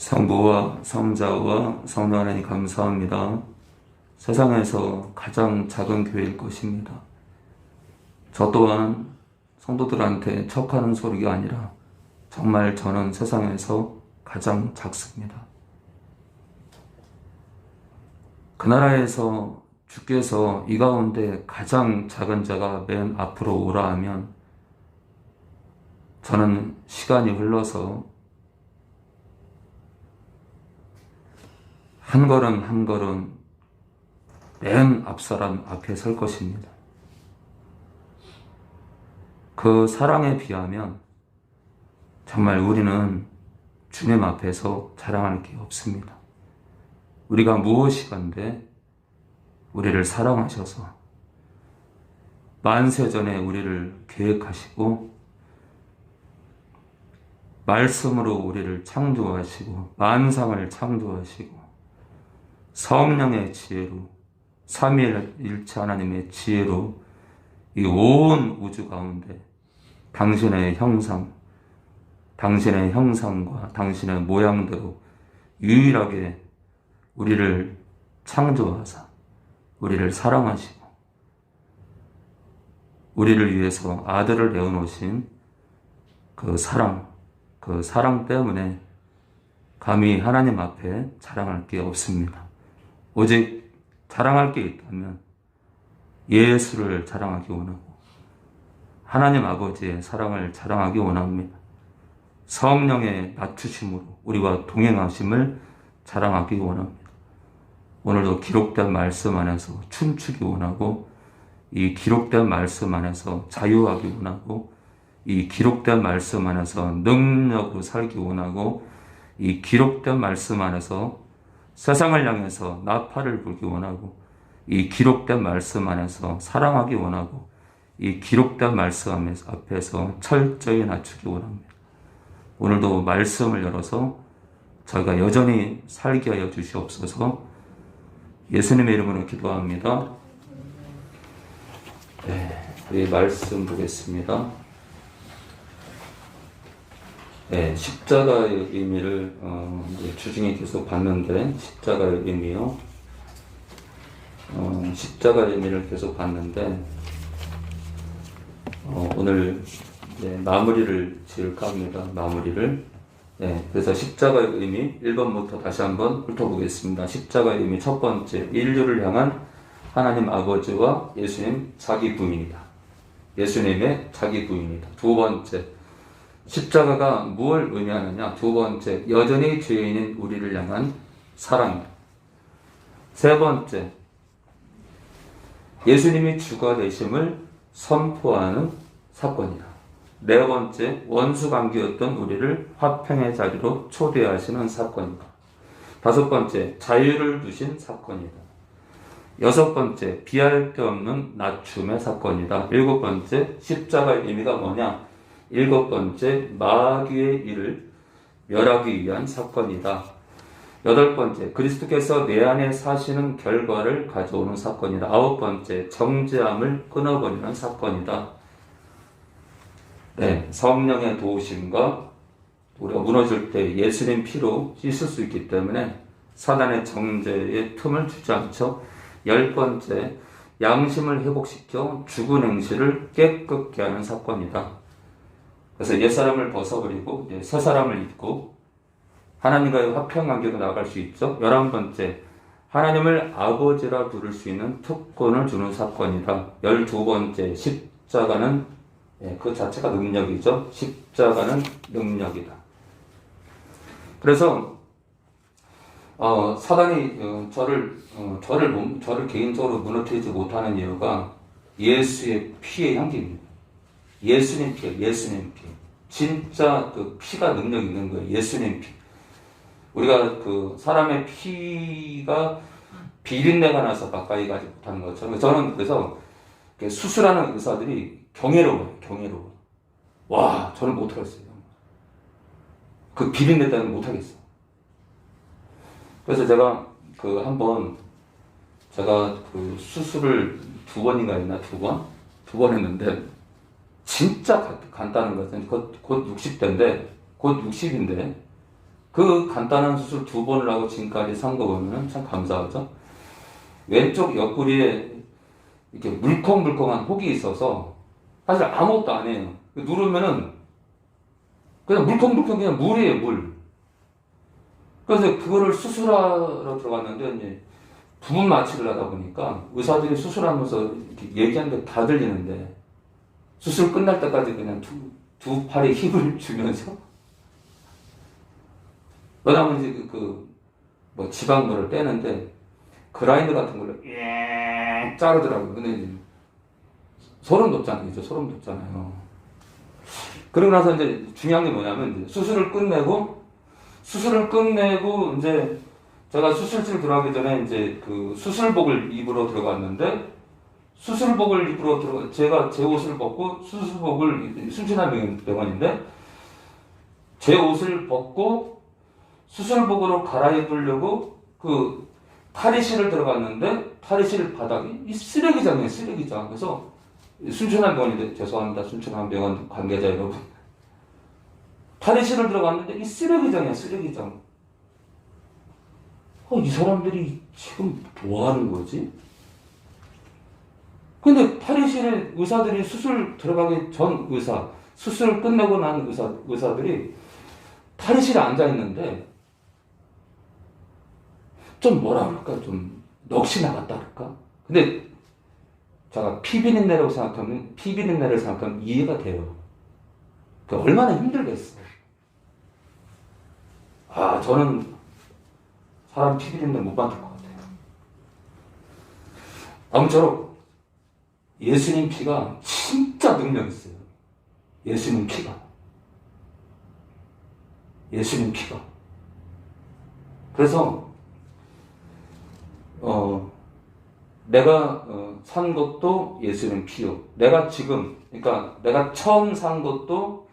성부와 성자와 성령 하나님 감사합니다. 세상에서 가장 작은 교회일 것입니다. 저 또한 성도들한테 척하는 소리가 아니라 정말 저는 세상에서 가장 작습니다. 그 나라에서 주께서 이 가운데 가장 작은 자가 맨 앞으로 오라 하면 저는 시간이 흘러서 한 걸음 한 걸음 맨 앞사람 앞에 설 것입니다. 그 사랑에 비하면 정말 우리는 주님 앞에서 자랑할 게 없습니다. 우리가 무엇이간데 우리를 사랑하셔서 만세전에 우리를 계획하시고 말씀으로 우리를 창조하시고 만상을 창조하시고 성령의 지혜로 삼위일체 하나님의 지혜로 이 온 우주 가운데 당신의 형상, 당신의 형상과 당신의 모양대로 유일하게 우리를 창조하사 우리를 사랑하시고 우리를 위해서 아들을 내어놓으신 그 사랑 때문에 감히 하나님 앞에 자랑할 게 없습니다. 오직 자랑할 게 있다면 예수를 자랑하기 원하고 하나님 아버지의 사랑을 자랑하기 원합니다. 성령의 낮추심으로 우리와 동행하심을 자랑하기 원합니다. 오늘도 기록된 말씀 안에서 춤추기 원하고 이 기록된 말씀 안에서 자유하기 원하고 이 기록된 말씀 안에서 능력으로 살기 원하고 이 기록된 말씀 안에서 세상을 향해서 나팔을 불기 원하고 이 기록된 말씀 안에서 사랑하기 원하고 이 기록된 말씀 앞에서 철저히 낮추기 원합니다. 오늘도 말씀을 열어서 저희가 여전히 살게 하여 주시옵소서. 예수님의 이름으로 기도합니다. 네, 우리 말씀 보겠습니다. 네, 십자가의 의미를 주중에 계속 봤는데 십자가의 의미요. 십자가의 의미를 계속 봤는데 오늘 마무리를 지을까 합니다. 마무리를. 네, 그래서 십자가의 의미 1번부터 다시 한번 훑어보겠습니다. 십자가의 의미 첫 번째, 인류를 향한 하나님 아버지와 예수님 자기 부인이다. 예수님의 자기 부인이다. 두 번째, 십자가가 무엇을 의미하느냐? 두 번째, 여전히 죄인인 우리를 향한 사랑이다. 세 번째, 예수님이 주가 되심을 선포하는 사건이다. 네 번째, 원수관계였던 우리를 화평의 자리로 초대하시는 사건이다. 다섯 번째, 자유를 주신 사건이다. 여섯 번째, 비할 데 없는 낮춤의 사건이다. 일곱 번째, 십자가의 의미가 뭐냐? 일곱 번째, 마귀의 일을 멸하기 위한 사건이다. 여덟 번째, 그리스도께서 내 안에 사시는 결과를 가져오는 사건이다. 아홉 번째, 정죄함을 끊어버리는 사건이다. 네, 성령의 도우심과 우리가 무너질 때 예수님 피로 씻을 수 있기 때문에 사단의 정죄에 틈을 주지 않죠. 열 번째, 양심을 회복시켜 죽은 행실을 깨끗게 하는 사건이다. 그래서 옛사람을 벗어버리고 새 사람을 입고 하나님과의 화평관계로 나아갈 수 있죠. 11번째, 하나님을 아버지라 부를 수 있는 특권을 주는 사건이다. 12번째, 십자가는 그 자체가 능력이죠. 십자가는 능력이다. 그래서 사단이 저를 개인적으로 무너뜨리지 못하는 이유가 예수의 피의 향기입니다. 예수님 피. 진짜 그 피가 능력 있는 거예요. 예수님 피. 우리가 그 사람의 피가 비린내가 나서 가까이 가지 못하는 것처럼 저는 그래서 수술하는 의사들이 경이로워요. 와, 저는 못하겠어요. 그 비린내 때문에 못하겠어요. 그래서 제가 제가 그 수술을 2번인가 했나? 2번 했는데 진짜 간단한 것은 곧 60대인데 곧 60인데 그 간단한 수술 2번을 하고 지금까지 산 거 보면 참 감사하죠. 왼쪽 옆구리에 이렇게 물컹물컹한 혹이 있어서 사실 아무것도 안 해요. 누르면은 그냥 물컹물컹 그냥 물이에요, 물. 그래서 그거를 수술하러 들어갔는데 이제 부분 마취를 하다 보니까 의사들이 수술하면서 이렇게 얘기하는 게 다 들리는데 수술 끝날 때까지 그냥 두 팔에 힘을 주면서 그다음에 이제 뭐 지방물을 떼는데 그라인더 같은 걸로 자르더라고요. 근데 이제 소름 돋잖아요. 소름 돋잖아요. 그러고 나서 이제 중요한 게 뭐냐면 이제 수술을 끝내고 이제 제가 수술실 들어가기 전에 이제 그 수술복을 입으러 들어갔는데 제가 제 옷을 벗고 수술복을 순천한 병원인데 제 옷을 벗고 수술복으로 갈아입으려고 그 탈의실을 들어갔는데 탈의실 바닥이 이 쓰레기장이에요, 쓰레기장. 그래서 순천한 병원인데 죄송합니다, 순천한 병원 관계자 여러분. 탈의실을 들어갔는데 이 쓰레기장이야, 쓰레기장. 이 사람들이 지금 뭐 하는 거지? 근데 탈의실에 의사들이 수술 들어가기 전 수술 끝내고 난 의사들이 탈의실에 앉아 있는데 좀 뭐라 그럴까, 좀 넋이 나갔다 그럴까? 근데 제가 피비린내를 생각하면 이해가 돼요. 얼마나 힘들겠어. 저는 사람 피비린내 못 맡을 것 같아요. 아무쪼록 예수님 피가 진짜 능력 있어요. 예수님 피가. 그래서 내가 산 것도 예수님 피요. 내가 처음 산 것도,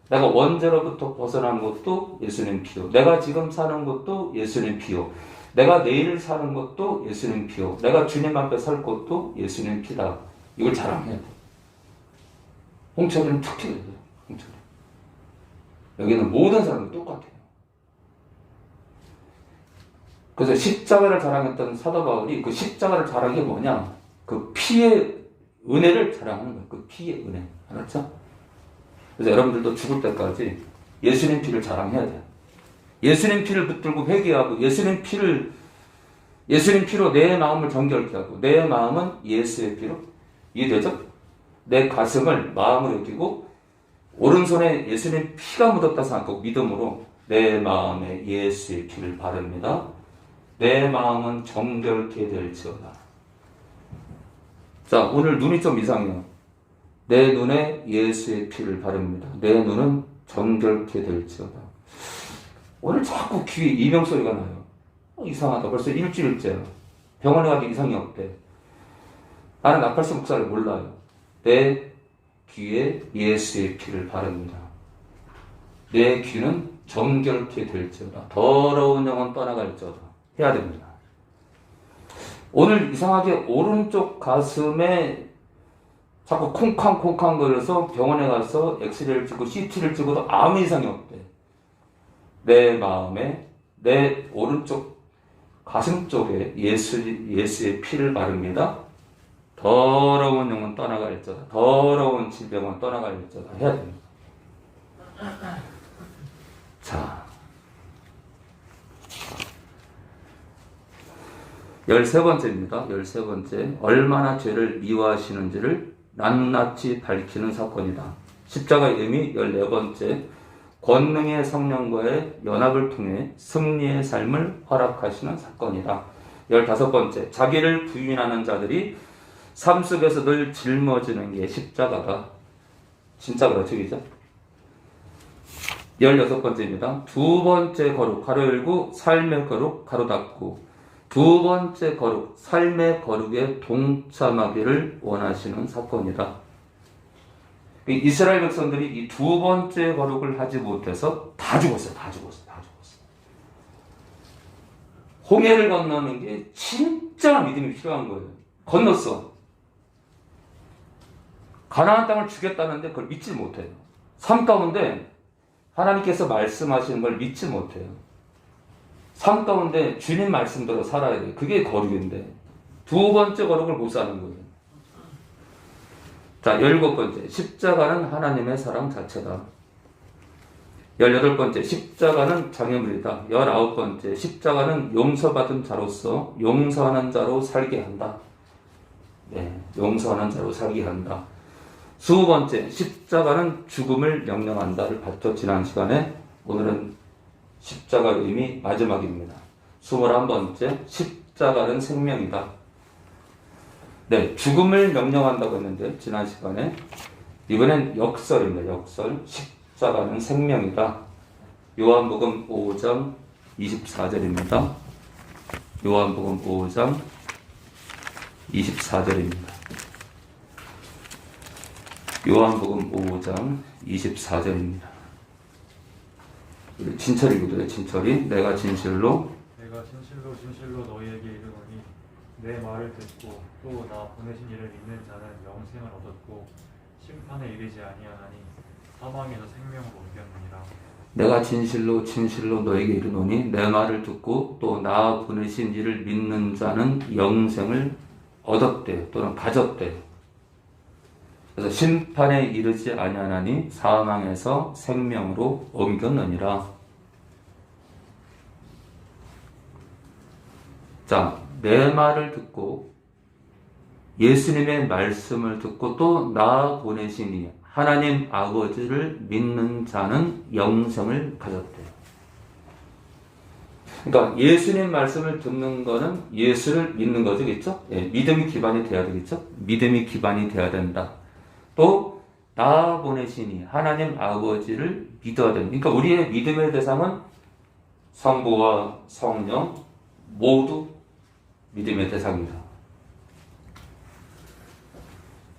내가 원죄로부터 벗어난 것도 예수님 피요. 내가 지금 사는 것도 예수님 피요. 내가 내일 사는 것도 예수님 피요. 내가 주님 앞에 살 것도 예수님 피다. 이걸 자랑해야 돼. 홍철이는 특히 그래요. 홍철이. 여기는 모든 사람이 똑같아요. 그래서 십자가를 자랑했던 사도 바울이 그 십자가를 자랑한 게 뭐냐? 그 피의 은혜를 자랑하는 거예요. 그 피의 은혜. 알았죠? 그래서 여러분들도 죽을 때까지 예수님 피를 자랑해야 돼요. 예수님 피를 붙들고 회개하고 예수님 피로 내 마음을 정결케 하고 내 마음은 예수의 피로 이해되죠? 내 가슴을 마음으로 여기고 오른손에 예수님 피가 묻었다 생각하고 믿음으로 내 마음에 예수의 피를 바릅니다. 내 마음은 정결케 될지어다. 자, 오늘 눈이 좀 이상해요. 내 눈에 예수의 피를 바릅니다. 내 눈은 정결케 될지어다. 오늘 자꾸 귀에 이명 소리가 나요. 이상하다. 벌써 일주일째. 병원에 가도 이상이 없대. 나는 나팔수 목사를 몰라요. 내 귀에 예수의 피를 바릅니다. 내 귀는 정결케 될지어다. 더러운 영혼 떠나갈지어다. 해야 됩니다. 오늘 이상하게 오른쪽 가슴에 자꾸 콩쾅콩쾅 거려서 병원에 가서 엑스레이를 찍고 CT를 찍어도 아무 이상이 없대. 내 마음에 내 오른쪽 가슴 쪽에 예수의 피를 바릅니다. 더러운 영혼 떠나갈지어다. 더러운 질병은 떠나갈지어다. 해야 됩니다. 자, 13번째입니다. 13번째. 얼마나 죄를 미워하시는지를 낱낱이 밝히는 사건이다. 십자가의 의미 14번째. 권능의 성령과의 연합을 통해 승리의 삶을 허락하시는 사건이다. 15번째. 자기를 부인하는 자들이 삶 속에서 늘 짊어지는 게 십자가다. 진짜 그렇죠, 그죠? 16번째입니다. 두 번째 거룩, 가로 열고, 삶의 거룩, 가로 닫고, 두 번째 거룩, 삶의 거룩에 동참하기를 원하시는 사건이다. 이스라엘 백성들이 이 두 번째 거룩을 하지 못해서 다 죽었어요. 홍해를 건너는 게 진짜 믿음이 필요한 거예요. 건넜어. 가나안 땅을 주겠다는데 그걸 믿지 못해요. 삶 가운데 하나님께서 말씀하시는 걸 믿지 못해요. 삶 가운데 주님 말씀대로 살아야 돼. 그게 거룩인데 두 번째 거룩을 못 사는 거예요. 자, 17번째 십자가는 하나님의 사랑 자체다. 18번째 십자가는 장애물이다. 19번째 십자가는 용서받은 자로서 용서하는 자로 살게 한다. 네, 용서하는 자로 살게 한다. 20번째 십자가는 죽음을 명령한다를 봤죠. 지난 시간에. 오늘은 십자가 의미 마지막입니다. 21번째 십자가는 생명이다. 네, 죽음을 명령한다고 했는데 지난 시간에. 이번엔 역설입니다. 역설. 십자가는 생명이다. 요한복음 5장 24절입니다. 요한복음 5장 24절입니다. 요한복음 5장 24절입니다. 진철이거든요. 진철이 내가 진실로 너희에게 이르노니 내 말을 듣고 또 나 보내신 이를 믿는 자는 영생을 얻었고 심판에 이르지 아니하나니 사망에서 생명으로 옮겼느니라. 내가 진실로 너에게 이르노니 내 말을 듣고 또 나 보내신 이를 믿는 자는 영생을 얻었대 또는 가졌대. 그래서 심판에 이르지 아니하나니 사망에서 생명으로 옮겼느니라. 자, 내 말을 듣고 예수님의 말씀을 듣고 또 나 보내시니 하나님 아버지를 믿는 자는 영생을 가졌대요. 그러니까 예수님 말씀을 듣는 거는 예수를 믿는 거죠, 그렇죠? 예, 믿음이 기반이 돼야 되겠죠? 믿음이 기반이 돼야 된다. 또 나 보내시니 하나님 아버지를 믿어야 된다. 그러니까 우리의 믿음의 대상은 성부와 성령 모두 믿음의 대상입니다.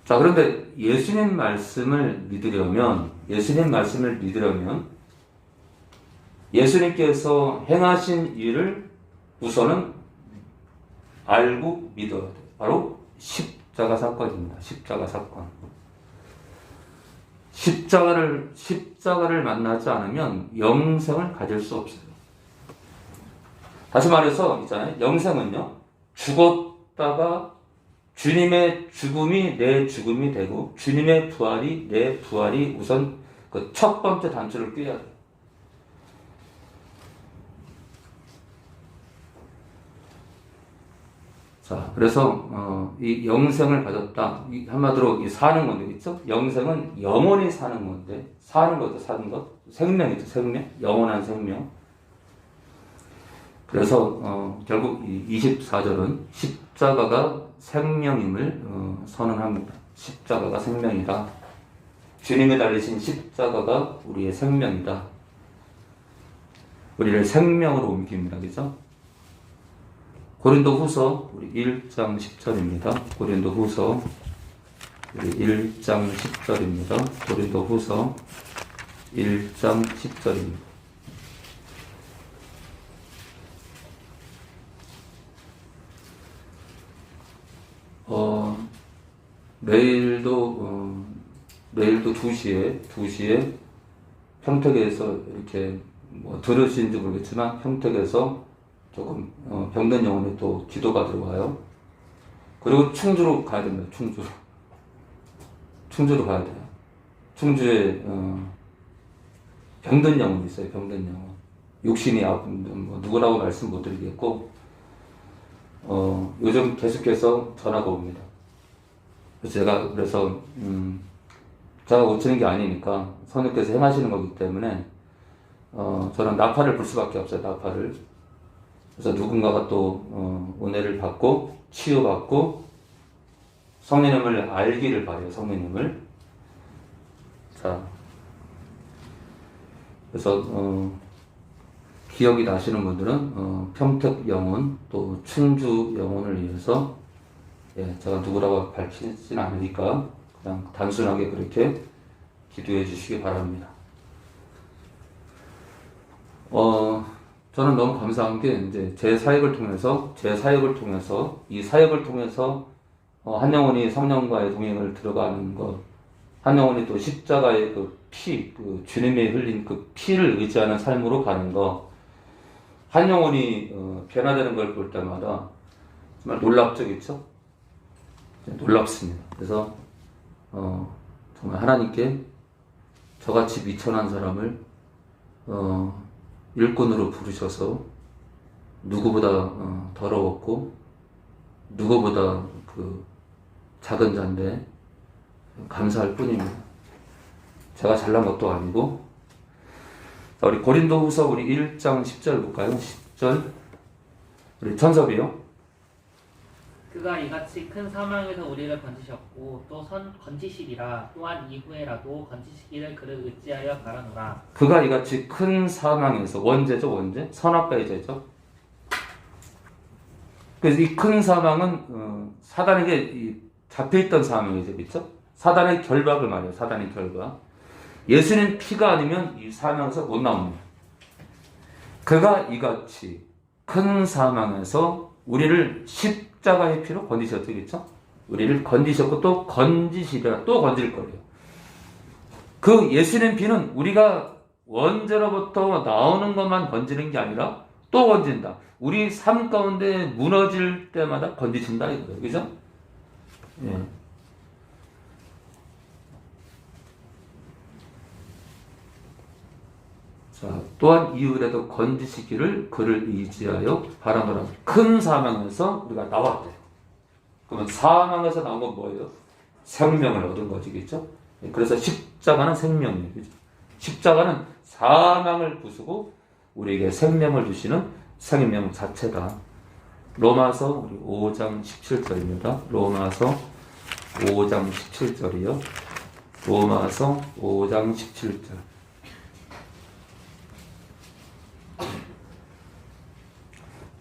자, 그런데 예수님 말씀을 믿으려면 예수님께서 행하신 일을 우선은 알고 믿어야 돼요. 바로 십자가 사건입니다. 십자가 사건. 십자가를 만나지 않으면 영생을 가질 수 없어요. 다시 말해서 있잖아요. 영생은요, 죽었다가 주님의 죽음이 내 죽음이 되고 주님의 부활이 내 부활이 우선 그 첫 번째 단추를 꿰야 돼요. 자, 그래서 이 영생을 가졌다. 한마디로 이 사는 건데, 그렇죠? 영생은 영원히 사는 건데, 사는 것, 생명이죠, 생명, 영원한 생명. 그래서 결국 이 24절은 십자가가 생명임을 선언합니다. 십자가가 생명이다. 주님이 달리신 십자가가 우리의 생명이다. 우리를 생명으로 옮깁니다. 그죠? 고린도후서 우리 1장 10절입니다. 고린도후서 우리 1장 10절입니다. 고린도후서 1장 10절입니다. 내일도 2시에 평택에서 이렇게 들으신지 모르겠지만 평택에서 조금 병든 영혼이 또 기도가 들어와요. 그리고 충주로 가야 됩니다. 충주로 가야 돼요. 충주에 병든 영혼이 있어요. 병든 영혼. 육신이 아픈 누구라고 말씀 못 드리겠고 요즘 계속해서 전화가 옵니다. 제가 제가 고치는 게 아니니까 성령께서 행하시는 거기 때문에 저는 나팔을 불 수밖에 없어요. 나팔을. 그래서 누군가가 또 은혜를 받고 치유받고 성령님을 알기를 바래요. 성령님을. 자, 그래서 기억이 나시는 분들은 평택 영혼 또 충주 영혼을 위해서 제가 누구라고 밝히진 않으니까 그냥 단순하게 그렇게 기도해 주시기 바랍니다. 저는 너무 감사한 게 이제 제 사역을 통해서 이 사역을 통해서 한 영혼이 성령과의 동행을 들어가는 것, 한 영혼이 또 십자가의 그 주님의 흘린 그 피를 의지하는 삶으로 가는 것, 한 영혼이 변화되는 걸 볼 때마다 정말 놀랍죠, 그렇죠? 놀랍습니다. 그래서 정말 하나님께 저같이 미천한 사람을 일꾼으로 부르셔서 누구보다 더러웠고 누구보다 그 작은 자인데 감사할 뿐입니다. 제가 잘난 것도 아니고. 자, 우리 고린도후서 우리 1장 10절 볼까요? 10절 우리 천섭이요. 그가 이같이 큰 사망에서 우리를 건지셨고 또 건지시리라. 또한 이후에라도 건지시기를 그를 의지하여 바라노라. 그가 이같이 큰 사망에서 원죄죠, 원죄? 선악과의 죄죠. 그래서 이 큰 사망은 사단에게 잡혀있던 사망이죠, 그렇죠? 사단의 결박을 말해요. 사단의 결박. 예수님 피가 아니면 이 사망에서 못 나옵니다. 그가 이같이 큰 사망에서 우리를 십자가의 피로 건지셨죠, 그렇죠? 우리를 건지셨고 또 건지시리라, 또 건질 거예요. 그 예수님 피는 우리가 원죄로부터 나오는 것만 건지는 게 아니라 또 건진다. 우리 삶 가운데 무너질 때마다 건지신다 이거예요, 그죠? 예. 자, 또한 이후에도 건지시기를 그를 의지하여 바라노라. 큰 사망에서 우리가 나왔대요. 그러면 사망에서 나온 건 뭐예요? 생명을 얻은 거지, 그렇죠? 그래서 십자가는 생명이에요, 그렇죠? 십자가는 사망을 부수고 우리에게 생명을 주시는 생명 자체다. 로마서 우리 5장 17절입니다. 로마서 5장 17절이요. 로마서 5장 17절.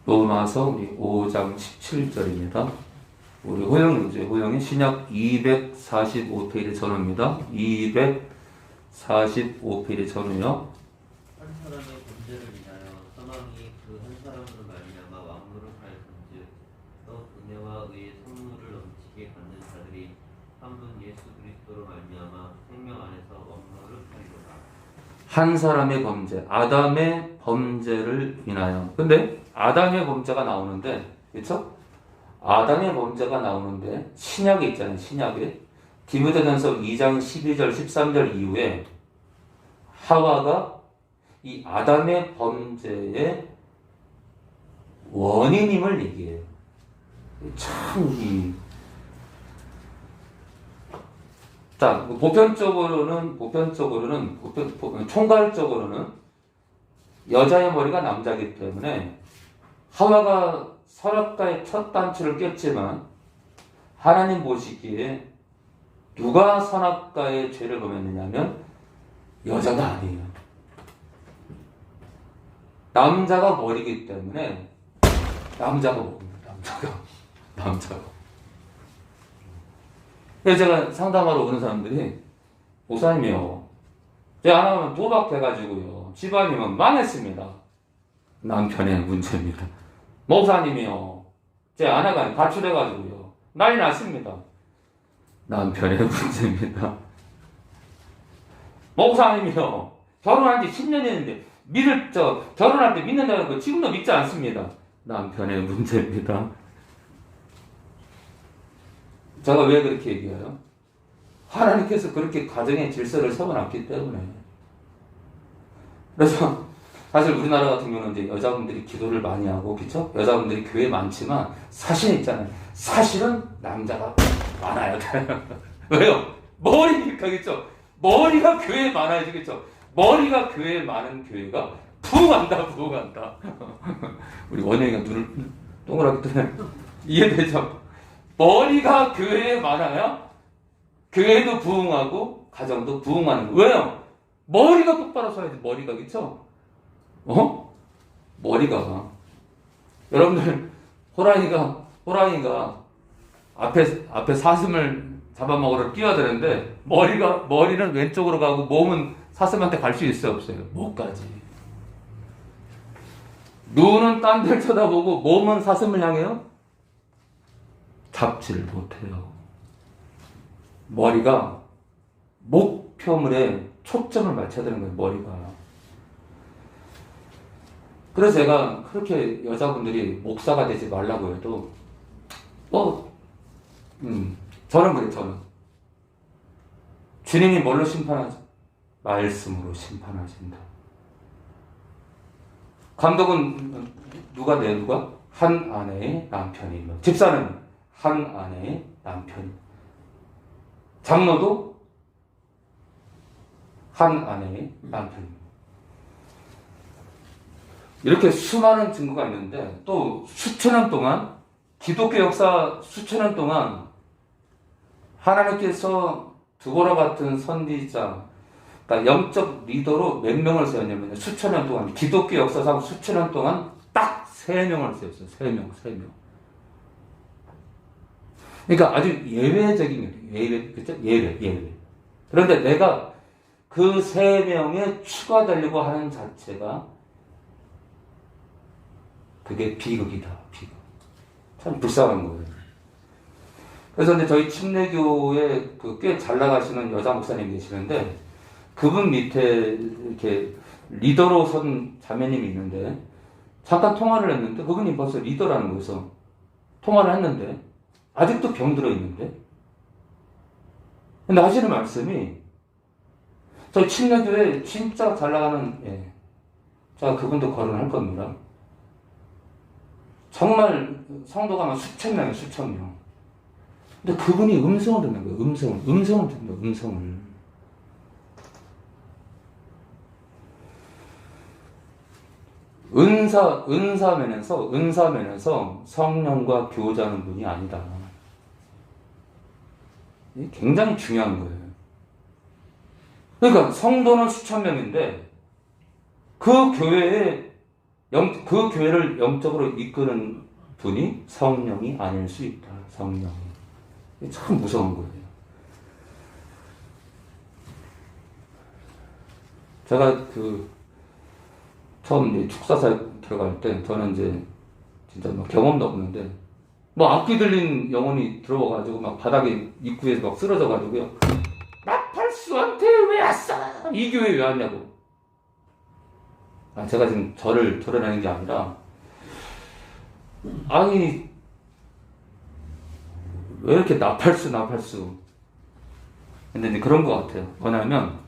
로마서 우리 5장 17절입니다. 우리 호영이 신약 245페이지 전후입니다. 245페이지 전후요. 한 사람의 범죄를 인하여 사망이 그 한 사람으로 말미암아 왕노를 하였은즉 또 은혜와 의의 선물을 넘치게 받는 자들이 한 분 예수 그리스도로 말미암아 생명 안에서 왕노를 하리로다. 한 사람의 범죄, 아담의 범죄를 인하여. 근데 아담의 범죄가 나오는데, 그렇죠? 아담의 범죄가 나오는데 신약에 있잖아요. 신약에 디모데전서 2장 12절 13절 이후에 하와가 이 아담의 범죄의 원인임을 얘기해요. 참 자, 총괄적으로는 여자의 머리가 남자이기 때문에 하와가 선악과의 첫 단추를 꼈지만 하나님 보시기에 누가 선악과의 죄를 범했느냐면 여자가 아니에요. 남자가 머리이기 때문에 남자가 먹습니다. 남자가. 그래서 제가 상담하러 오는 사람들이 목사님이요, 제 안 하면 도박해가지고요 집안이면 망했습니다. 남편의 문제입니다. 목사님이요, 제 아내가 가출해가지고요 난리 났습니다. 남편의 문제입니다. 목사님이요, 결혼한 지 10년이 됐는데 결혼할 때 믿는다는 거 지금도 믿지 않습니다. 남편의 문제입니다. 제가 왜 그렇게 얘기해요? 하나님께서 그렇게 가정의 질서를 세워놨기 때문에. 그래서 사실 우리나라 같은 경우는 이제 여자분들이 기도를 많이 하고, 그쵸? 여자분들이 교회에 많지만 사실은 있잖아요. 사실은 남자가 많아야 돼요. 왜요? 머리니까, 그쵸? 머리가 교회에 많아야지, 그쵸? 머리가 교회에 많은 교회가 부흥한다. 우리 원영이가 눈을 동그랗게 뜨네. 이해되죠? 머리가 교회에 많아야 교회도 부흥하고 가정도 부흥하는 거예요. 왜요? 머리가 똑바로 서야지. 머리가, 그쵸? 머리가. 여러분들 호랑이가 앞에 사슴을 잡아먹으러 뛰어드는데 머리는 왼쪽으로 가고 몸은 사슴한테 갈 수 있어요, 없어요? 못 가지. 눈은 딴 데를 쳐다보고 몸은 사슴을 향해요? 잡지를 못해요. 머리가 목표물에 초점을 맞춰야 되는 거예요, 머리가. 그래서 제가 그렇게 여자분들이 목사가 되지 말라고 해도 저는 그래요. 저는 주님이 뭘로 심판하죠? 말씀으로 심판하신다. 감독은 누가 돼요? 누가? 한 아내의 남편이며, 집사는 한 아내의 남편이, 장로도 한 아내의 남편입니다. 이렇게 수많은 증거가 있는데, 또 수천 년 동안, 기독교 역사 수천 년 동안 하나님께서 두보라 같은 선지자, 그러니까 영적 리더로 몇 명을 세웠냐면, 수천 년 동안, 기독교 역사상 수천 년 동안 딱 3명을 세웠어요. 3명. 그러니까 아주 예외적인 일이에요. 그죠? 예외. 그런데 내가 그 3명에 추가되려고 하는 자체가 그게 비극이다. 비극. 참 불쌍한 거예요. 그래서 근데 저희 침례교에 꽤 잘 나가시는 여자 목사님이 계시는데, 그분 밑에 이렇게 리더로 선 자매님이 있는데, 잠깐 통화를 했는데, 그분이 벌써 리더라는 거에서 통화를 했는데, 아직도 병들어 있는데, 근데 하시는 말씀이, 저희 침례교에 진짜 잘 나가는, 제가 그분도 거론할 겁니다. 정말 성도가 막 수천 명이에요, 수천 명. 근데 그분이 음성을 듣는 거예요, 음성을 듣는 거예요, 음성을. 은사면에서 성령과 교제하는 분이 아니다. 이게 굉장히 중요한 거예요. 그러니까 성도는 수천 명인데 그 교회를 영적으로 이끄는 분이 성령이 아닐 수 있다. 성령이. 이게 참 무서운 거예요. 제가 처음 축사사에 들어갈 때, 저는 이제 진짜 막 경험도 없는데, 악기 들린 영혼이 들어와가지고 막 바닥에 입구에서 막 쓰러져가지고요. 나팔수한테 왜 왔어? 이 교회에 왜 왔냐고. 제가 지금 저를 드러내는 게 아니라, 아니, 왜 이렇게 나팔수. 근데 이제 그런 것 같아요. 뭐냐면,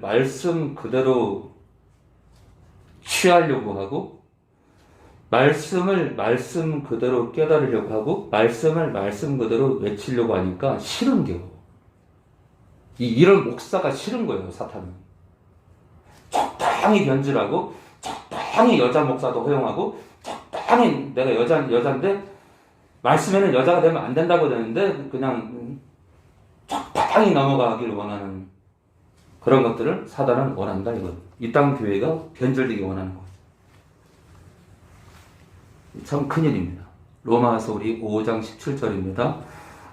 말씀 그대로 취하려고 하고, 말씀을 말씀 그대로 깨달으려고 하고, 말씀을 말씀 그대로 외치려고 하니까 싫은 게요. 이런 목사가 싫은 거예요, 사탄은. 적당히 변질하고, 적당히 여자 목사도 허용하고, 적당히 내가 여자인데, 말씀에는 여자가 되면 안 된다고 되는데, 그냥 적당히 넘어가기를 원하는 그런 것들을 사단은 원한다, 이거. 이 땅 교회가 변절되기 원하는 거죠. 참 큰일입니다. 로마서 우리 5장 17절입니다.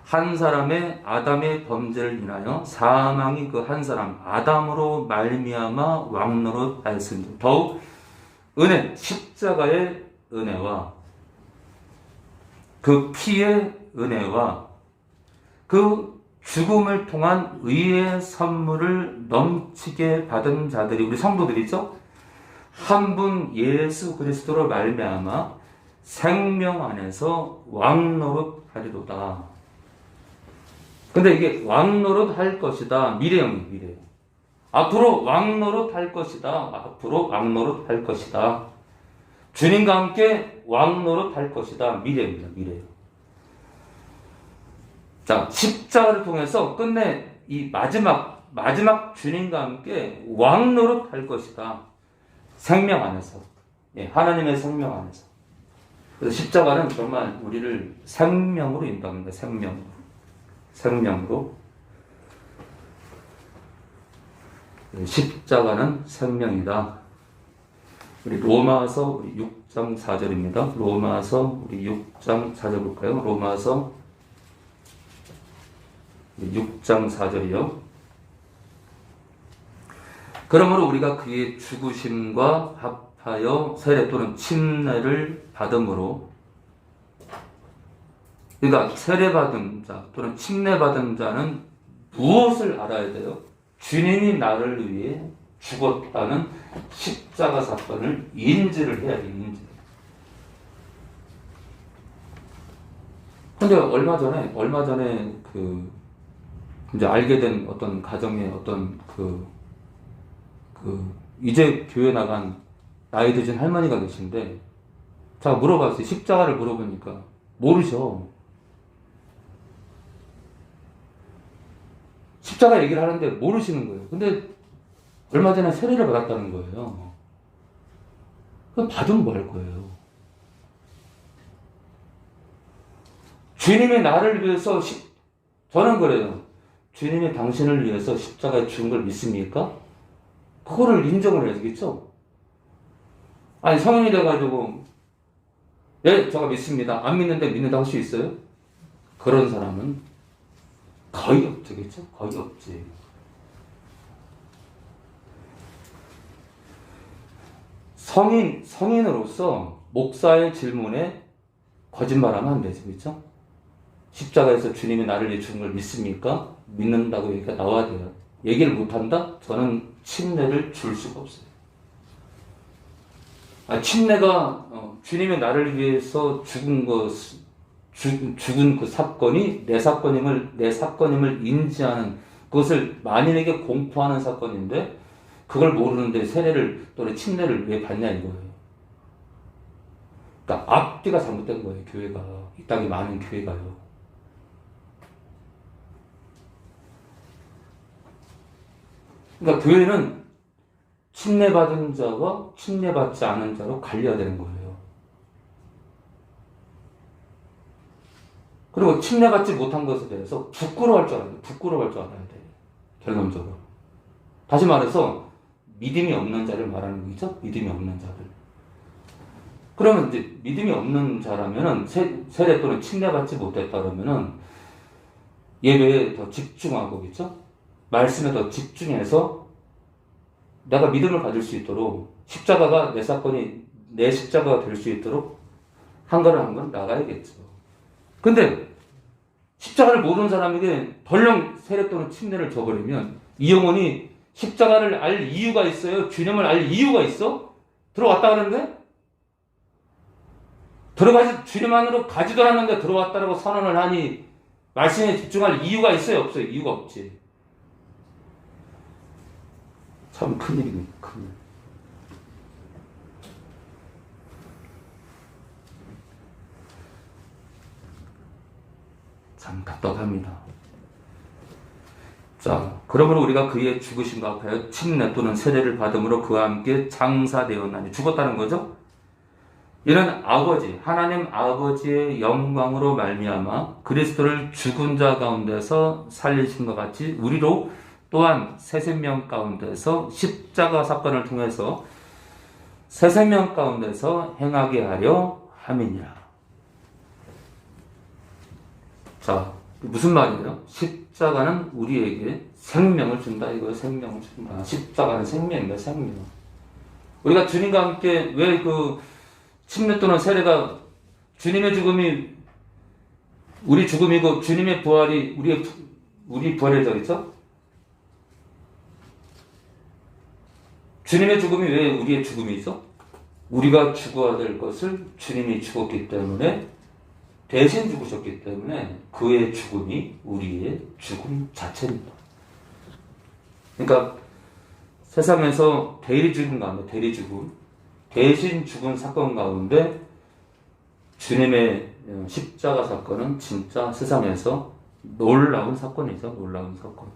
한 사람의 아담의 범죄를 인하여 사망이 그 한 사람 아담으로 말미암아 왕노릇 하였으니 더욱 은혜, 십자가의 은혜와 그 피의 은혜와 그 죽음을 통한 의의 선물을 넘치게 받은 자들이 우리 성도들이죠. 한 분 예수 그리스도로 말미암아 생명 안에서 왕노릇 하리로다. 근데 이게 왕노릇 할 것이다. 미래형이에요, 미래. 앞으로 왕노릇 할 것이다. 앞으로 왕노릇 할 것이다. 주님과 함께 왕노릇 할 것이다. 미래입니다, 미래. 자, 십자가를 통해서 끝내 이 마지막 주님과 함께 왕노릇 할 것이다. 생명 안에서. 하나님의 생명 안에서. 그래서 십자가는 정말 우리를 생명으로 인도합니다. 생명으로. 십자가는 생명이다. 우리 로마서 우리 6장 4절입니다. 로마서 우리 6장 4절 볼까요? 로마서 6장 4절이요. 그러므로 우리가 그의 죽으심과 합하여 세례 또는 침례를 받음으로, 그러니까 세례 받은 자 또는 침례 받은 자는 무엇을 알아야 돼요? 주님이 나를 위해 죽었다는 십자가 사건을 인지를 해야 돼, 인지. 근데 얼마 전에 이제 알게 된 어떤 가정의 어떤 이제 교회 나간 나이 드신 할머니가 계신데, 제가 물어봤어요. 십자가를 물어보니까 모르셔. 십자가 얘기를 하는데 모르시는 거예요. 근데 얼마 전에 세례를 받았다는 거예요. 그럼 받으면 뭐 할 거예요? 주님이 나를 위해서, 저는 그래요. 주님이 당신을 위해서 십자가에 죽은 걸 믿습니까? 그거를 인정을 해야 되겠죠? 아니, 성인이 돼가지고, 예, 제가 믿습니다. 안 믿는데 믿는다 할 수 있어요? 그런 사람은 거의 없겠죠? 거의 없지. 성인으로서 목사의 질문에 거짓말하면 안 되죠. 그렇죠? 십자가에서 주님이 나를 위해 죽은 걸 믿습니까? 믿는다고 얘기가 나와야 돼요. 얘기를 못한다? 저는 침례를 줄 수가 없어요. 침례가 주님이 나를 위해서 죽은 그 사건이 내 사건임을 인지하는, 그것을 만인에게 공포하는 사건인데 그걸 모르는데 세례를 또는 침례를 왜 받냐 이거예요. 그러니까 앞뒤가 잘못된 거예요. 교회가, 이 땅에 많은 교회가요. 그러니까 교회는 침례받은 자와 침례받지 않은 자로 갈려야 되는 거예요. 그리고 침례받지 못한 것에 대해서 부끄러워할 줄 알아야 돼. 부끄러워할 줄 알아야 돼. 결론적으로. 다시 말해서 믿음이 없는 자를 말하는 거죠. 믿음이 없는 자를. 그러면 이제 믿음이 없는 자라면은 세례 또는 침례받지 못했다 그러면은 예배에 더 집중하고, 그렇죠? 말씀에 더 집중해서 내가 믿음을 가질 수 있도록, 십자가가 내 십자가가 될 수 있도록 한 걸음 한 걸 나가야겠죠. 근데 십자가를 모르는 사람에게 덜렁 세례 또는 침례를 줘버리면 이 영혼이 십자가를 알 이유가 있어요? 주님을 알 이유가 있어? 들어왔다 그러는데? 주님 안으로 가지도 않았는데 들어왔다라고 선언을 하니 말씀에 집중할 이유가 있어요? 없어요? 이유가 없지. 참 큰일입니다. 큰일. 참 답답합니다. 자, 그러므로 우리가 그의 죽으심과 합하여 침례 또는 세례를 받음으로 그와 함께 장사되었나니, 죽었다는 거죠. 이는 하나님 아버지의 영광으로 말미암아 그리스도를 죽은 자 가운데서 살리신 것 같이 우리로 또한 새 생명 가운데서 십자가 사건을 통해서 새 생명 가운데서 행하게 하려 함이니라. 자, 무슨 말이에요? 십자가는 우리에게 생명을 준다 이거예요. 생명을 준다. 십자가는 생명입니다. 생명. 우리가 주님과 함께 왜 침례 또는 세례가, 주님의 죽음이 우리 죽음이고 주님의 부활이 우리 부활의 적이죠? 주님의 죽음이 왜 우리의 죽음이죠? 우리가 죽어야 될 것을 주님이 죽었기 때문에, 대신 죽으셨기 때문에 그의 죽음이 우리의 죽음 자체입니다. 그러니까 세상에서 대리 죽음 가운데, 대신 죽은 사건 가운데 주님의 십자가 사건은 진짜 세상에서 놀라운 사건이죠. 놀라운 사건.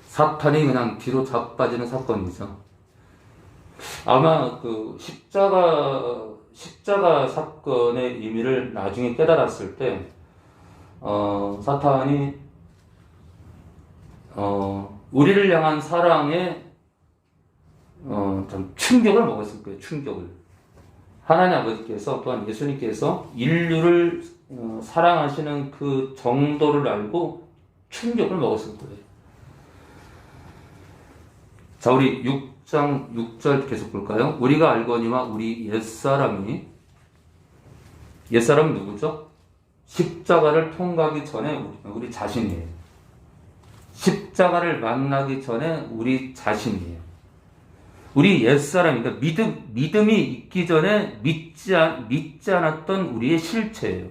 사탄이 그냥 뒤로 자빠지는 사건이죠. 아마 십자가 사건의 의미를 나중에 깨달았을 때, 사탄이, 우리를 향한 사랑에, 좀 충격을 먹었을 거예요. 충격을. 하나님 아버지께서 또한 예수님께서 인류를 사랑하시는 그 정도를 알고 충격을 먹었을 거예요. 자, 우리 6장 6절 계속 볼까요? 우리가 알거니와 우리 옛사람은 누구죠? 십자가를 통과하기 전에 우리 자신이에요. 십자가를 만나기 전에 우리 자신이에요. 우리 옛사람이니까 믿음이 있기 전에 믿지 않았던 우리의 실체예요.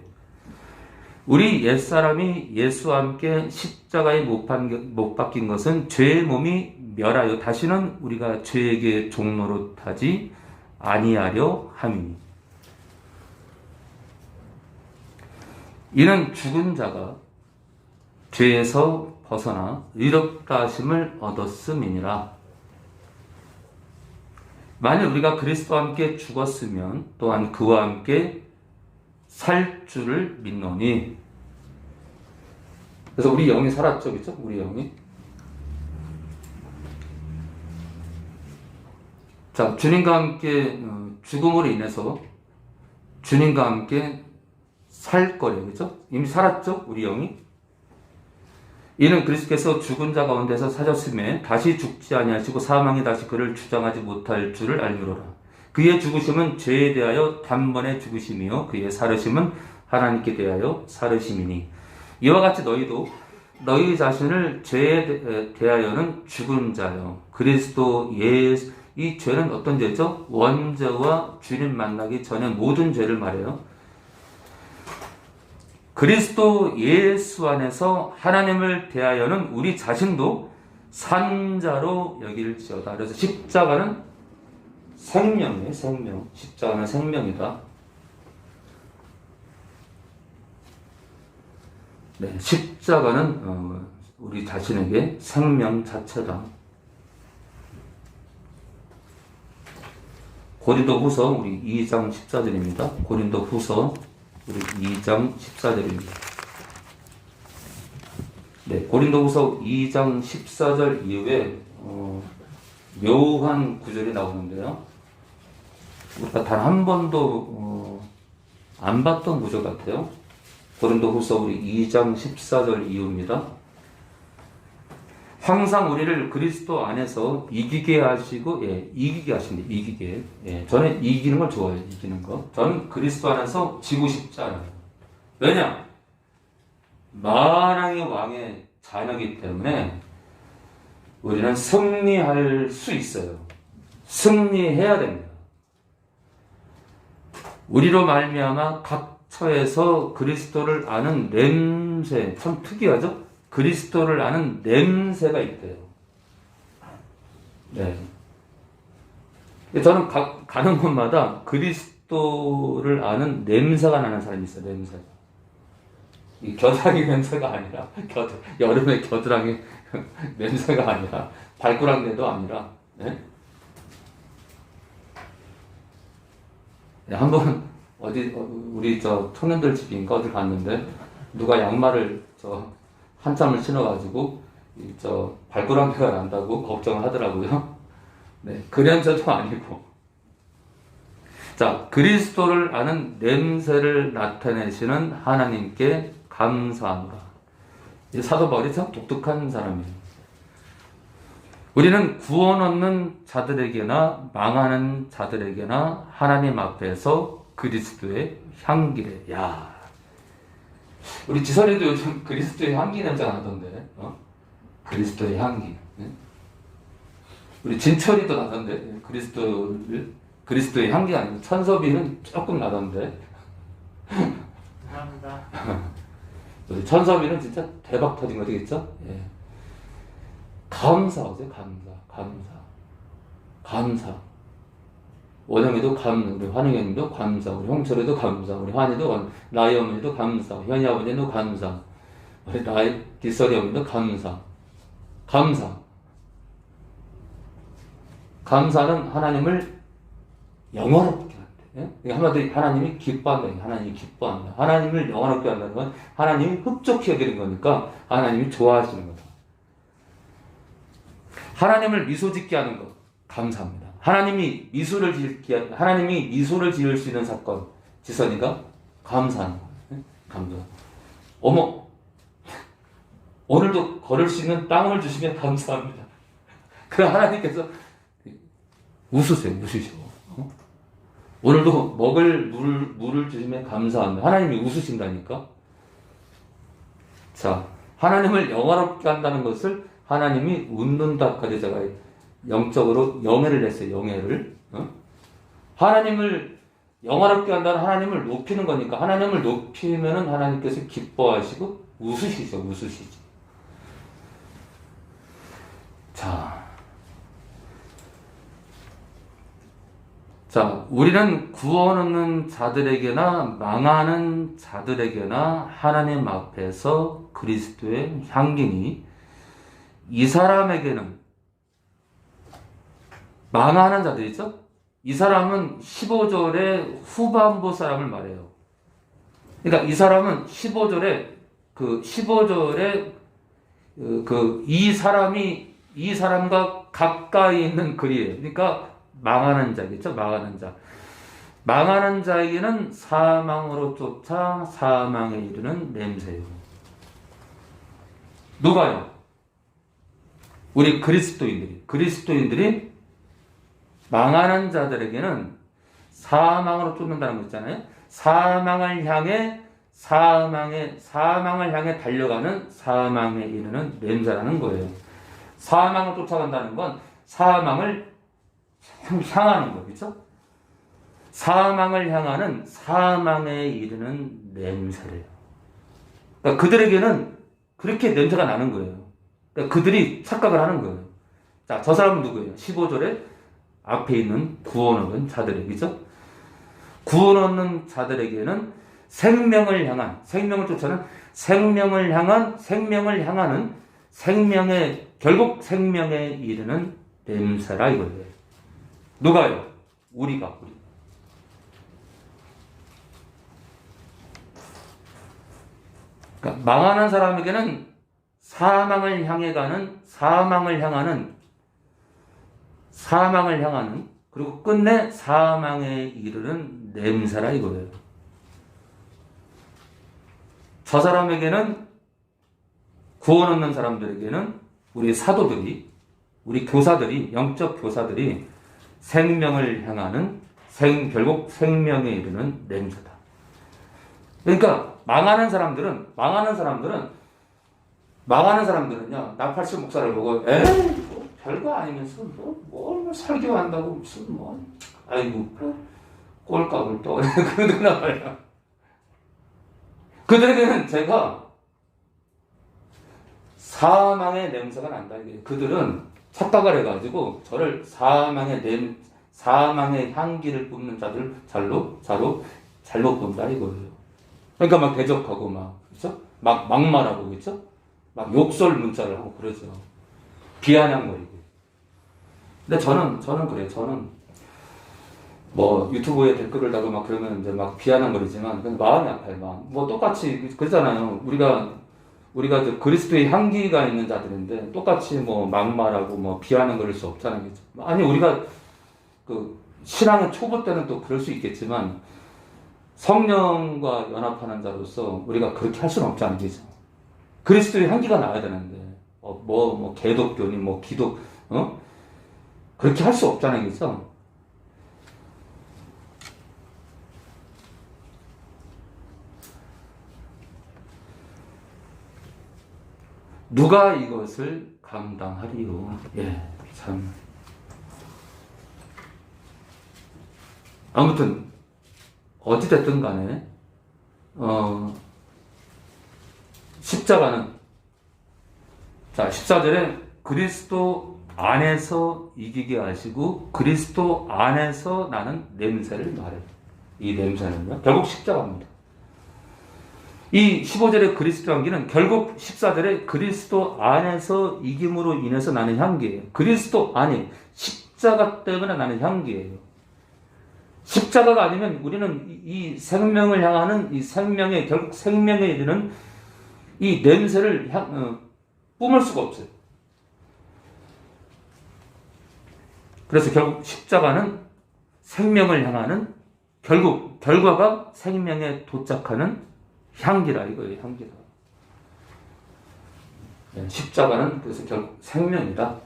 우리 옛사람이 예수와 함께 십자가에 못 박힌 것은 죄의 몸이 멸하여 다시는 우리가 죄에게 종노릇하지 아니하려 함이니. 이는 죽은 자가 죄에서 벗어나 의롭다 하심을 얻었음이니라. 만일 우리가 그리스도와 함께 죽었으면 또한 그와 함께 살 줄을 믿노니. 그래서 우리 영이 살았죠, 그렇죠? 우리 영이. 자, 주님과 함께 죽음으로 인해서 주님과 함께 살 거래요, 그렇죠? 이미 살았죠, 우리 영이. 이는 그리스도께서 죽은 자 가운데서 사셨음에 다시 죽지 아니하시고 사망이 다시 그를 주장하지 못할 줄을 알미로라. 그의 죽으심은 죄에 대하여 단번에 죽으심이요 그의 살으심은 하나님께 대하여 살으심이니. 이와 같이 너희도 너희 자신을 죄에 대하여는 죽은 자요 그리스도 예수. 이 죄는 어떤 죄죠? 원죄와 주님 만나기 전에 모든 죄를 말해요. 그리스도 예수 안에서 하나님을 대하여는 우리 자신도 산자로 여길지어다. 그래서 십자가는 생명이에요. 생명. 십자가는 생명이다. 네, 십자가는 우리 자신에게 생명 자체다. 고린도후서 우리 2장 14절입니다. 고린도후서 우리 2장 14절입니다. 네, 고린도후서 2장 14절 이후에 묘한 구절이 나오는데요. 우리가 단 한 번도 안 봤던 구절 같아요. 고린도후서 우리 2장 14절 이후입니다. 항상 우리를 그리스도 안에서 이기게 하시고, 이기게 하신대, 이기게. 저는 이기는 걸 좋아해요, 이기는 거. 저는 그리스도 안에서 지고 싶지 않아요. 왜냐? 만왕의 왕의 자녀이기 때문에 우리는 승리할 수 있어요. 승리해야 됩니다. 우리로 말미암아 각 처에서 그리스도를 아는 냄새, 참 특이하죠? 그리스도를 아는 냄새가 있대요. 네. 저는 가는 곳마다 그리스도를 아는 냄새가 나는 사람이 있어요, 냄새가. 이 겨드랑이 냄새가 아니라, 여름에 겨드랑이 냄새가 아니라, 발가락내도 아니라, 네? 네, 한번, 우리 청년들 집인가 어디 갔는데, 누가 양말을 한참을 신어가지고 발가락내가 난다고 걱정을 하더라고요. 네, 그 냄새도 아니고. 자, 그리스도를 아는 냄새를 나타내시는 하나님께 감사하노라. 이 사도 바울이 참 독특한 사람이에요. 우리는 구원 얻는 자들에게나 망하는 자들에게나 하나님 앞에서 그리스도의 향기래. 야. 우리 지선이도 요즘 그리스도의 향기 냄새가 나던데, 그리스도의 향기. 네? 우리 진철이도 나던데, 그리스도의 향기가 아니고, 천섭이는 조금 나던데. 감사합니다. 우리 천섭이는 진짜 대박 터진 거 되겠죠? 예. 감사하죠, 감사. 원영이도 우리 환희경님도 감사, 우리 홍철이도 감사, 우리 환희도 나이 어머니도 감사, 현이 아버지도 감사, 우리 기설이 어머니도 감사. 감사는 하나님을 영원롭게 한대. 예? 한마디로 하나님이 기뻐한다. 하나님이 기뻐한다. 하나님을 영원롭게 한다는 건 하나님이 흡족히 여기는 거니까 하나님이 좋아하시는 거다. 하나님을 미소 짓게 하는 것 감사합니다. 하나님이 미소를 지을 수 있는 사건, 지선이가 감사하는 거예요. 감사. 어머, 오늘도 걸을 수 있는 땅을 주시면 감사합니다. 그럼 하나님께서 웃으세요. 오늘도 먹을 물을 주시면 감사합니다. 하나님이 웃으신다니까. 자, 하나님을 영화롭게 한다는 것을 하나님이 웃는다까지 제가 영적으로 영예를 냈어요. 영예를. 하나님을 영화롭게 한다는 하나님을 높이는 거니까 하나님을 높이면은 하나님께서 기뻐하시고 웃으시죠. 웃으시죠. 자, 우리는 구원 없는 자들에게나 망하는 자들에게나 하나님 앞에서 그리스도의 향기니 이 사람에게는 망하는 자들이죠? 이 사람은 15절의 후반부 사람을 말해요. 그러니까 이 사람은 15절에 이 사람과 가까이 있는 글이에요. 그러니까 망하는 자겠죠? 망하는 자. 망하는 자에게는 사망으로 쫓아 사망에 이르는 냄새요. 누가요? 우리 그리스도인들이 망하는 자들에게는 사망으로 쫓는다는 거 있잖아요. 사망을 향해 달려가는 사망에 이르는 냄새라는 거예요. 사망을 쫓아간다는 건 사망을 향하는 거, 그렇죠? 사망을 향하는 사망에 이르는 냄새래요. 그러니까 그들에게는 그렇게 냄새가 나는 거예요. 그러니까 그들이 착각을 하는 거예요. 자, 저 사람은 누구예요? 15절에 앞에 있는 구원 얻는 자들에게죠. 구원 얻는 자들에게는 생명을 쫓아는 생명을 향하는 결국 생명에 이르는 냄새라 이거예요. 누가요? 우리가. 그러니까 망하는 사람에게는 사망을 향하는 그리고 끝내 사망에 이르는 냄새라 이거예요. 저 사람에게는 구원 얻는 사람들에게는 우리 사도들이 우리 교사들이 영적 교사들이 생명을 향하는 결국 생명에 이르는 냄새다. 그러니까 망하는 사람들은요 나팔수 목사를 보고 에이 뭐 별거 아니면서 뭘 설교한다고 무슨 아이고 꼴값을 또 그러더나 말이야. 그들에게는 제가 사망의 냄새가 난다. 그들은 착각을 해가지고 저를 사망의 향기를 뿜는 자들 잘못 본다 이거예요. 그러니까 막 대적하고 그렇죠? 막 막말하고 그렇죠? 막 욕설 문자를 하고 그러죠. 비아냥거리고. 근데 저는 그래요. 저는 뭐 유튜브에 댓글을 달고 막 그러면 이제 막 비아냥거리지만 그냥 마음이 아파요. 뭐 똑같이 그러잖아요. 우리가 저 그리스도의 향기가 있는 자들인데 똑같이 뭐 막말하고 뭐 비아냥거릴 수 없잖아요. 아니 우리가 그 신앙의 초보 때는 또 그럴 수 있겠지만 성령과 연합하는 자로서 우리가 그렇게 할 수는 없잖아요. 그죠? 그리스도의 향기가 나야 되는데 뭐 개독교니 뭐 기독 그렇게 할 수 없잖아요. 그죠? 누가 이것을 감당하리요? 예, 참. 아무튼 어찌됐든 간에 십자가는 자 14절에 그리스도 안에서 이기게 하시고 그리스도 안에서 나는 냄새를 말해요. 이 냄새는요 결국 십자가입니다. 이 15절의 그리스도 향기는 결국 14절의 그리스도 안에서 이김으로 인해서 나는 향기예요. 그리스도 안에 십자가 때문에 나는 향기예요. 십자가가 아니면 우리는 이 생명을 향하는 결국 생명에 이르는 이 냄새를 뿜을 수가 없어요. 그래서 결국 십자가는 생명을 향하는 결국 결과가 생명에 도착하는 향기라 이거예요. 향기라. 네, 십자가는 그래서 결국 생명이다.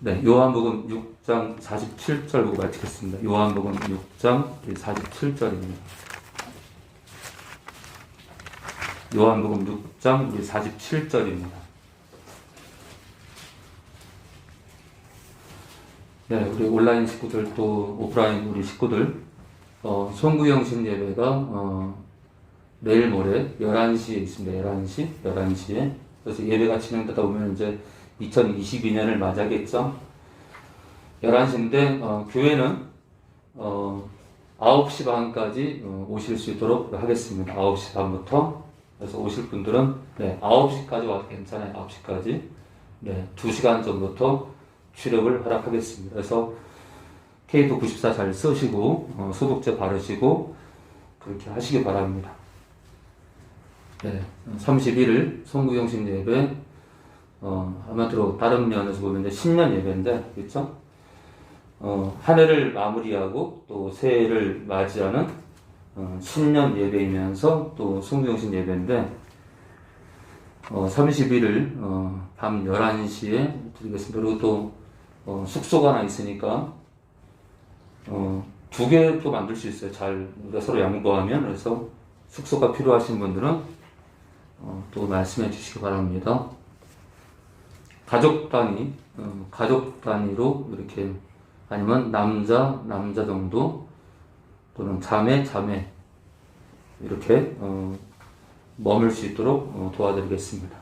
네, 요한복음 6장 47절 보고 마치겠습니다. 요한복음 6장 47절입니다. 요한복음 6장 47절입니다. 네, 우리 온라인 식구들 또 오프라인 우리 식구들 송구영신 예배가 내일 모레 11시에 있습니다. 11시에. 그래서 예배가 진행되다 보면 이제 2022년을 맞이하겠죠. 11시인데 교회는 9시 반까지 오실 수 있도록 하겠습니다. 9시 반부터. 그래서 오실 분들은 9시까지 와도 괜찮아요. 9시까지. 2시간 전부터 출입을 허락하겠습니다. 그래서 K2 94 잘 쓰시고 소독제 바르시고 그렇게 하시기 바랍니다. 31일 송구영신 예배 아마도 다른 면에서 보면 신년 예배인데 그렇죠? 한 해를 마무리하고 또 새해를 맞이하는 신년 예배이면서 또 송구영신 예배인데 31일 밤 11시에 드리겠습니다. 그리고 또 숙소가 하나 있으니까 2개 또 만들 수 있어요. 잘 우리가 서로 양보하면. 그래서 숙소가 필요하신 분들은 또 말씀해 주시기 바랍니다. 가족 단위로 이렇게 아니면 남자 정도 또는 자매 이렇게 머물 수 있도록 도와드리겠습니다.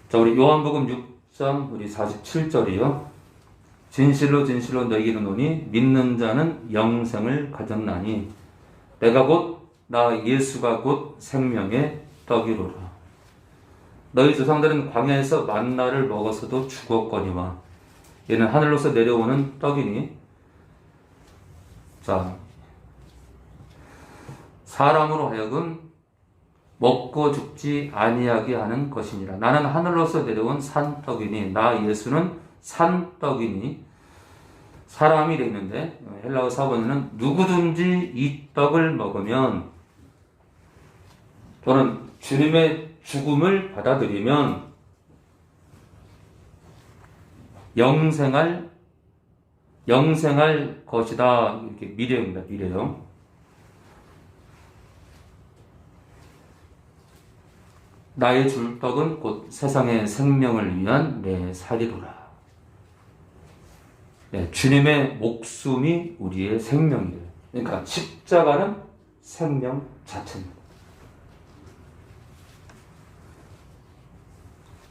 자, 우리 요한복음 6장 우리 47절이요. 진실로 너희에게 이르노니 믿는 자는 영생을 가졌나니 내가 곧 나 예수가 곧 생명의 떡이로라. 너희 조상들은 광야에서 만나를 먹어서도 죽었거니와 얘는 하늘로서 내려오는 떡이니 자 사람으로 하여금 먹고 죽지 아니하게 하는 것이니라. 나는 하늘로서 내려온 산떡이니 나 예수는 산떡이니 사람이 되는데 헬라어 사본에는 누구든지 이 떡을 먹으면 또는 주님의 죽음을 받아들이면 영생할 것이다. 이렇게 미래입니다. 미래형. 나의 줄 떡은 곧 세상의 생명을 위한 내 살이로라. 주님의 목숨이 우리의 생명이에요. 그러니까 십자가는 생명 자체입니다.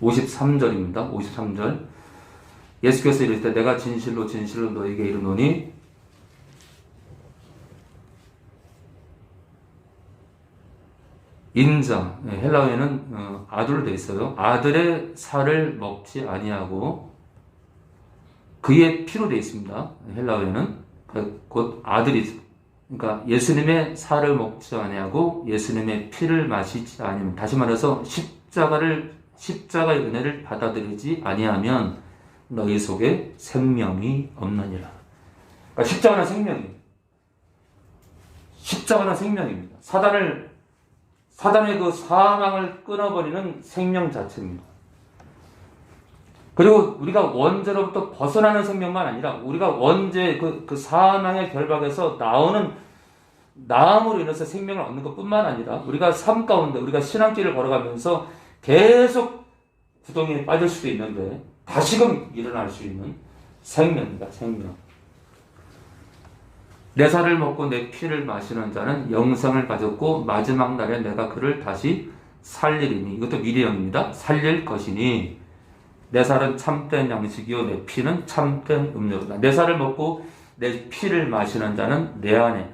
53절입니다. 53절. 예수께서 이르시되 내가 진실로 너희에게 이르노니 인자, 헬라어에는 아들로 되어 있어요. 아들의 살을 먹지 아니하고 그의 피로 되어 있습니다. 헬라어에는 곧 아들이, 그러니까 예수님의 살을 먹지 아니하고 예수님의 피를 마시지 아니하면, 다시 말해서 십자가의 은혜를 받아들이지 아니하면 너희 속에 생명이 없느니라. 그러니까 십자가는 생명이에요. 십자가는 생명입니다. 사단의 그 사망을 끊어버리는 생명 자체입니다. 그리고 우리가 원죄로부터 벗어나는 생명만 아니라 우리가 원죄 그 사망의 결박에서 나음으로 인해서 생명을 얻는 것뿐만 아니라 우리가 삶 가운데 우리가 신앙길을 걸어가면서 계속 구덩이에 빠질 수도 있는데 다시금 일어날 수 있는 생명입니다. 생명. 내 살을 먹고 내 피를 마시는 자는 영생을 가졌고 마지막 날에 내가 그를 다시 살리리니, 이것도 미래형입니다. 살릴 것이니 내 살은 참된 양식이요 내 피는 참된 음료로다. 내 살을 먹고 내 피를 마시는 자는 내 안에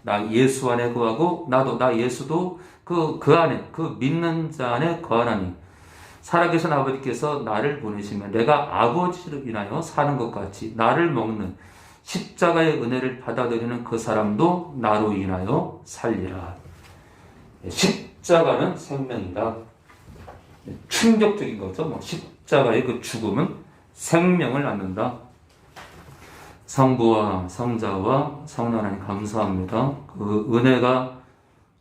나 예수 안에 거하고 나도 나 예수도 그 안에 그 믿는 자 안에 거하나니 살아계신 아버지께서 나를 보내시면 내가 아버지를 인하여 사는 것 같이 나를 먹는 십자가의 은혜를 받아들이는 그 사람도 나로 인하여 살리라. 십자가는 생명이다. 충격적인 거죠. 십자가의 그 죽음은 생명을 낳는다. 성부와 성자와 성령 하나님 감사합니다. 그 은혜가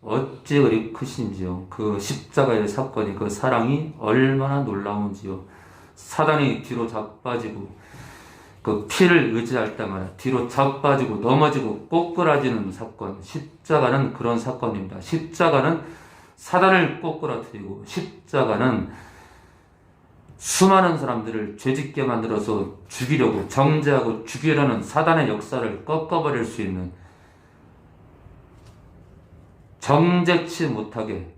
어찌 그리 크신지요. 그 십자가의 사건이 그 사랑이 얼마나 놀라운지요. 사단이 뒤로 자빠지고 그 피를 의지할 때마다 뒤로 자빠지고 넘어지고 꼬꾸라지는 사건, 십자가는 그런 사건입니다. 십자가는 사단을 꼬꾸라뜨리고 십자가는 수많은 사람들을 죄짓게 만들어서 죽이려고 정죄하고 죽이려는 사단의 역사를 꺾어버릴 수 있는 정죄치 못하게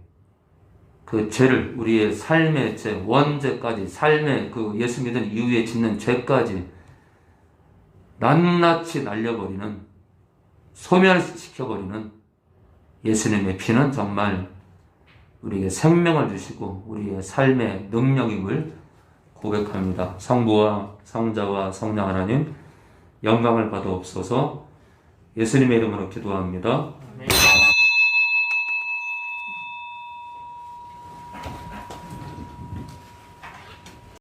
그 죄를 우리의 삶의 죄, 원죄까지 삶의 그 예수 믿은 이후에 짓는 죄까지 낱낱이 날려버리는 소멸시켜버리는 예수님의 피는 정말 우리에게 생명을 주시고 우리의 삶의 능력임을 고백합니다. 성부와 성자와 성령 하나님 영광을 받아옵소서. 예수님의 이름으로 기도합니다. 네.